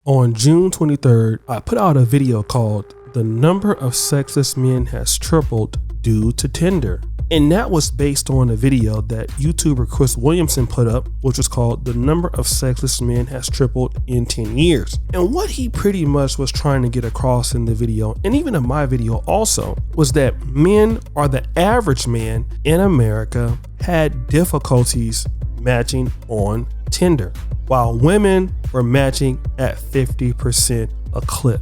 On June 23rd, I put out a video called "The Number of Sexless Men Has Tripled Due to Tinder." And that was based on a video that YouTuber Chris Williamson put up, which was called "The Number of Sexless Men Has Tripled in 10 Years. And what he pretty much was trying to get across in the video, and even in my video also, was that men, or the average man in America, had difficulties matching on Tinder, while women were matching at 50% a clip.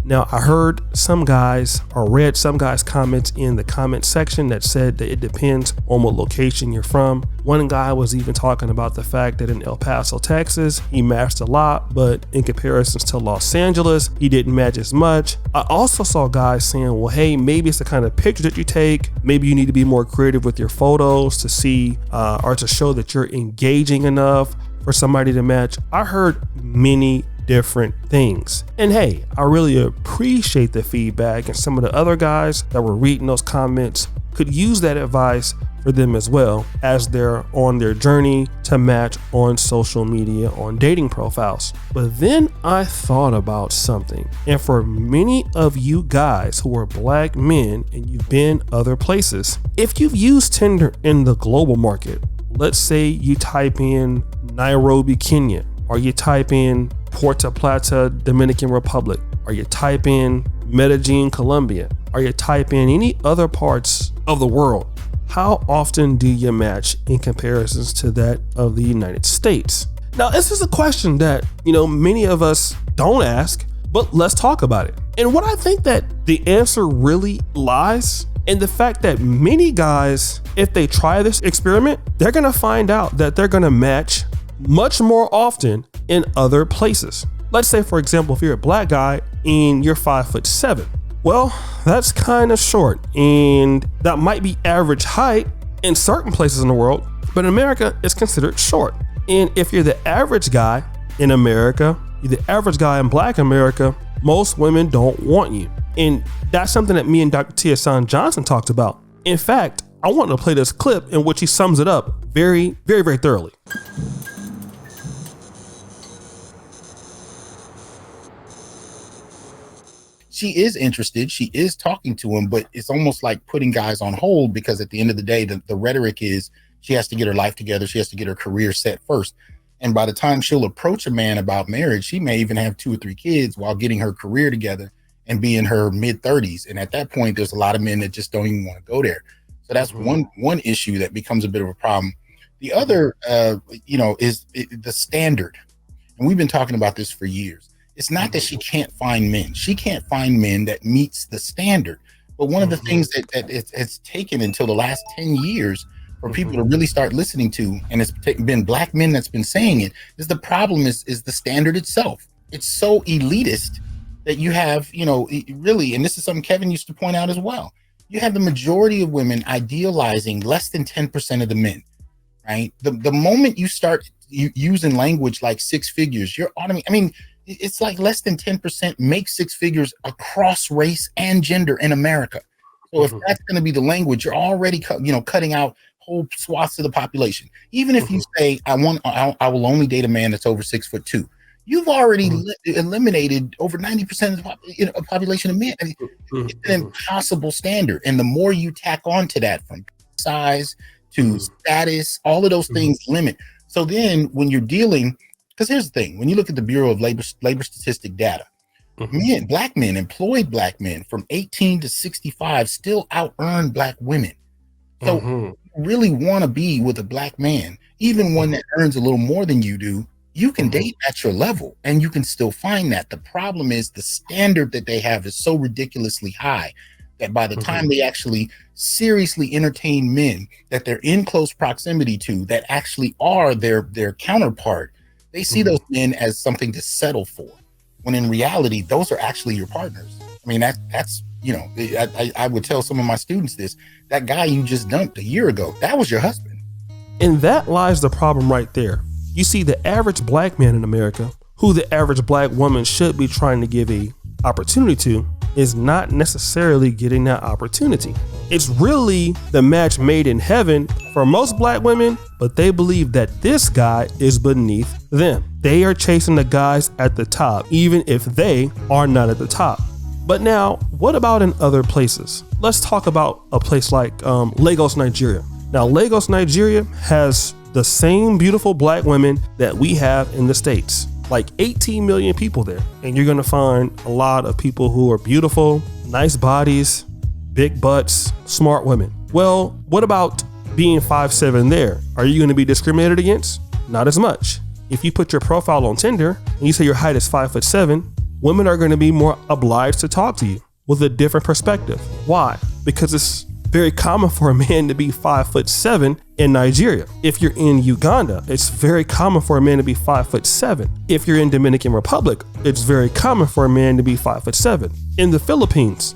Now, I heard some guys, or read some guys' comments in the comment section that said that it depends on what location you're from. One guy was even talking about the fact that in El Paso, Texas, he matched a lot, but in comparisons to Los Angeles, he didn't match as much. I also saw guys saying, well, hey, maybe it's the kind of picture that you take. Maybe you need to be more creative with your photos to see or to show that you're engaging enough for somebody to match. I heard many different things. And hey, I really appreciate the feedback, and some of the other guys that were reading those comments could use that advice for them as well as they're on their journey to match on social media, on dating profiles. But then I thought about something, and for many of you guys who are black men and you've been other places, if you've used Tinder in the global market, let's say you type in Nairobi, Kenya, or you type in Puerto Plata, Dominican Republic, or you type in Medellin, Colombia, or you type in any other parts of the world, how often do you match in comparisons to that of the United States? Now, this is a question that, many of us don't ask, but let's talk about it. And what I think that the answer really lies in the fact that many guys, if they try this experiment, they're gonna find out that they're gonna match much more often in other places. Let's say, for example, if you're a black guy and you're 5'7", well, that's kind of short, and that might be average height in certain places in the world, but in America, it's considered short. And if you're the average guy in America, you're the average guy in black America, most women don't want you. And that's something that me and Dr. Tia San Johnson talked about. In fact, I want to play this clip in which he sums it up very, very, very thoroughly. She is interested. She is talking to him, but it's almost like putting guys on hold, because at the end of the day, the rhetoric is she has to get her life together. She has to get her career set first. And by the time she'll approach a man about marriage, she may even have 2 or 3 kids while getting her career together and be in her mid-30s. And at that point, there's a lot of men that just don't even want to go there. So that's one issue that becomes a bit of a problem. The other, is the standard. And we've been talking about this for years. It's not that she can't find men. She can't find men that meets the standard. But one of the things that it's taken until the last 10 years for people to really start listening to, and it's been black men that's been saying it, is the problem is the standard itself. It's so elitist that you have, really, and this is something Kevin used to point out as well. You have the majority of women idealizing less than 10% of the men, right? The moment you start using language like 6 figures, you're it's like less than 10% make 6 figures across race and gender in America. So if that's going to be the language, you're already cutting out whole swaths of the population. Even if you say I will only date a man that's over 6'2", you've already eliminated over 90% of the population of men. It's an impossible standard. And the more you tack on to that, from size to status, all of those things limit. So then when you're dealing, because here's the thing, when you look at the Bureau of Labor Statistic data, black men, employed black men from 18 to 65 still out-earn black women. So you really want to be with a black man, even one that earns a little more than you do, you can date at your level and you can still find that. The problem is the standard that they have is so ridiculously high that by the time they actually seriously entertain men that they're in close proximity to, that actually are their counterpart, they see those men as something to settle for, when in reality, those are actually your partners. I mean, that's I would tell some of my students this, that guy you just dumped a year ago, that was your husband. And that lies the problem right there. You see, the average black man in America, who the average black woman should be trying to give a opportunity to, is not necessarily getting that opportunity. It's really the match made in heaven for most black women, but they believe that this guy is beneath them. They are chasing the guys at the top, even if they are not at the top. But now, what about in other places? Let's talk about a place like Lagos, Nigeria. Now, Lagos, Nigeria has the same beautiful black women that we have in the States. Like 18 million people there. And you're gonna find a lot of people who are beautiful, nice bodies, big butts, smart women. Well, what about being 5'7" there? Are you gonna be discriminated against? Not as much. If you put your profile on Tinder and you say your height is 5'7", women are gonna be more obliged to talk to you with a different perspective. Why? Because it's very common for a man to be 5'7" in Nigeria. If you're in Uganda, it's very common for a man to be 5'7". If you're in Dominican Republic, it's very common for a man to be 5'7". In the Philippines,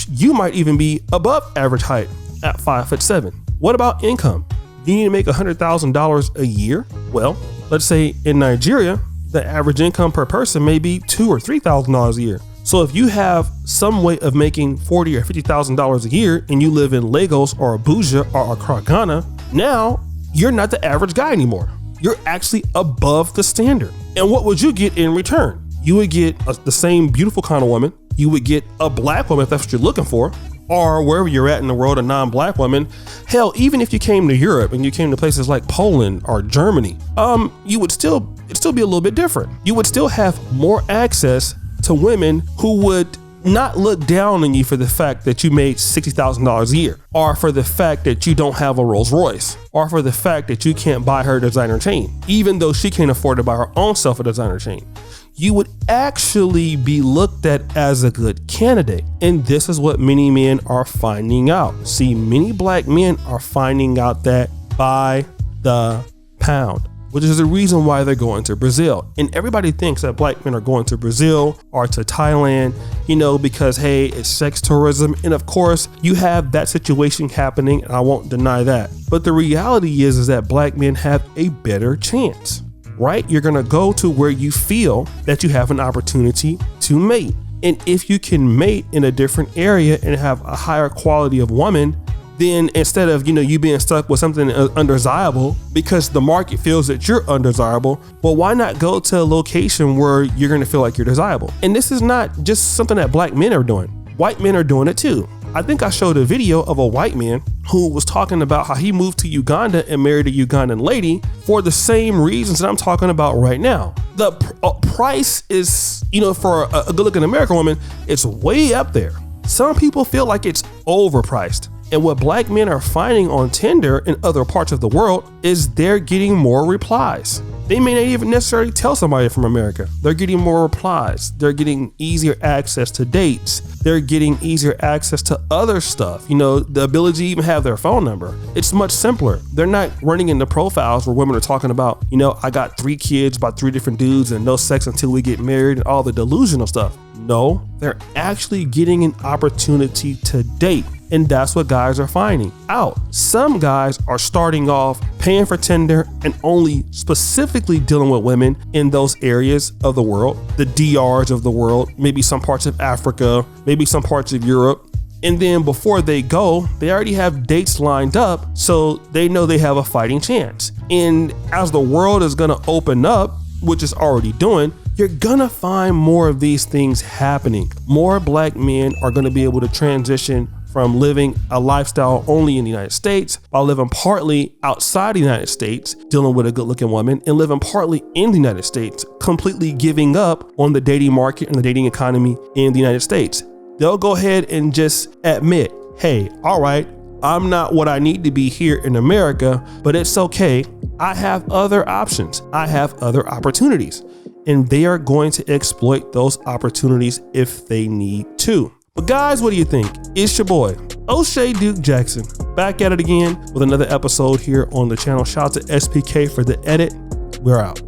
you might even be above average height at 5'7". What about income? You need to make $100,000 a year? Well, let's say in Nigeria, the average income per person may be $2,000 or $3,000 a year. So if you have some way of making $40,000 or $50,000 a year and you live in Lagos or Abuja or Accra, Ghana, now you're not the average guy anymore. You're actually above the standard. And what would you get in return? You would get the same beautiful kind of woman. You would get a black woman if that's what you're looking for, or wherever you're at in the world, a non-black woman. Hell, even if you came to Europe and you came to places like Poland or Germany, it'd still be a little bit different. You would still have more access to women who would not look down on you for the fact that you made $60,000 a year, or for the fact that you don't have a Rolls Royce, or for the fact that you can't buy her a designer chain, even though she can't afford to buy her own self a designer chain. You would actually be looked at as a good candidate. And this is what many men are finding out. See, many black men are finding out that by the pound, which is the reason why they're going to Brazil. And everybody thinks that black men are going to Brazil or to Thailand, because, hey, it's sex tourism. And of course, you have that situation happening, and I won't deny that. But the reality is that black men have a better chance, right? You're gonna go to where you feel that you have an opportunity to mate. And if you can mate in a different area and have a higher quality of woman, then instead of, you being stuck with something undesirable because the market feels that you're undesirable, well, why not go to a location where you're going to feel like you're desirable? And this is not just something that black men are doing. White men are doing it too. I think I showed a video of a white man who was talking about how he moved to Uganda and married a Ugandan lady for the same reasons that I'm talking about right now. The price is, for a good-looking American woman, it's way up there. Some people feel like it's overpriced. And what black men are finding on Tinder and other parts of the world is they're getting more replies. They may not even necessarily tell somebody from America. They're getting more replies. They're getting easier access to dates. They're getting easier access to other stuff. The ability to even have their phone number. It's much simpler. They're not running into profiles where women are talking about, I got 3 kids by 3 different dudes and no sex until we get married and all the delusional stuff. No, they're actually getting an opportunity to date. And that's what guys are finding out. Some guys are starting off paying for Tinder and only specifically dealing with women in those areas of the world, the DRs of the world, maybe some parts of Africa, maybe some parts of Europe. And then before they go, they already have dates lined up, so they know they have a fighting chance. And as the world is gonna open up, which it's already doing, you're gonna find more of these things happening. More black men are gonna be able to transition from living a lifestyle only in the United States while living partly outside the United States, dealing with a good looking woman, and living partly in the United States, completely giving up on the dating market and the dating economy in the United States. They'll go ahead and just admit, hey, all right, I'm not what I need to be here in America, but it's okay. I have other options. I have other opportunities. And they are going to exploit those opportunities if they need to. But guys, what do you think? It's your boy, O'Shea Duke Jackson, back at it again with another episode here on the channel. Shout out to SPK for the edit. We're out.